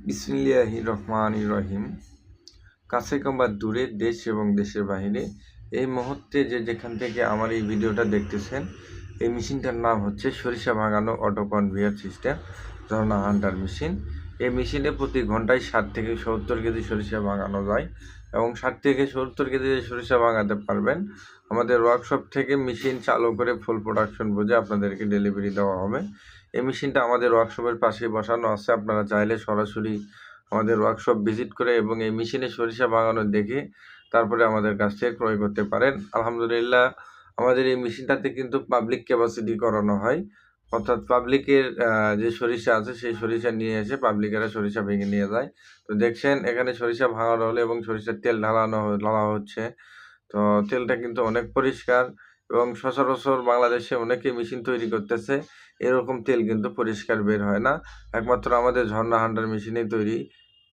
বিসমিল্লাহির রহমানির রহিম। কাছে কিংবা দূরে, দেশ এবং দেশের বাহিরে এই মুহূর্তে যেখান থেকে আমার এই ভিডিওটা দেখতেছেন, এই মেশিনটার নাম হচ্ছে সরিষা ভাঙানো অটো কনভেয়ার সিস্টেম ঝর্ণা হান্টার মেশিন। এই মেশিনে প্রতি ঘন্টায় 60 থেকে 70 কেজি সরিষা ভাঙানো যায় এবং 60 থেকে 70 কেজি সরিষা ভাঙাতে পারবেন। আমাদের ওয়ার্কশপ থেকে মেশিন চালু করে ফুল প্রোডাকশন বুঝে আপনাদেরকে ডেলিভারি দেওয়া হবে। এই মেশিনটা আমাদের ওয়ার্কশপের পাশেই বসানো আছে। আপনারা চাইলে সরাসরি আমাদের ওয়ার্কশপ ভিজিট করে এবং এই মেশিনে সরিষা ভাঙানো দেখে তারপরে আমাদের কাছ থেকে ক্রয় করতে পারেন। আলহামদুলিল্লাহ, আমাদের এই মেশিনটাতে কিন্তু পাবলিক ক্যাপাসিটি করানো হয়, অর্থাৎ পাবলিকের যে সরিষা আছে সেই সরিষা নিয়ে এসে পাবলিকেরা সরিষা ভেঙে নিয়ে যায়। তো দেখছেন এখানে সরিষা ভাঙানো হলো এবং সরিষার তেল ঢালা হচ্ছে। তো তেলটা কিন্তু অনেক পরিষ্কার এবং সচরাচর বাংলাদেশে অনেকে মেশিন তৈরি করতেছে, এরকম তেল কিন্তু পরিষ্কার বের হয় না। একমাত্র আমাদের ঝর্ণা হান্টার মেশিনেই তৈরি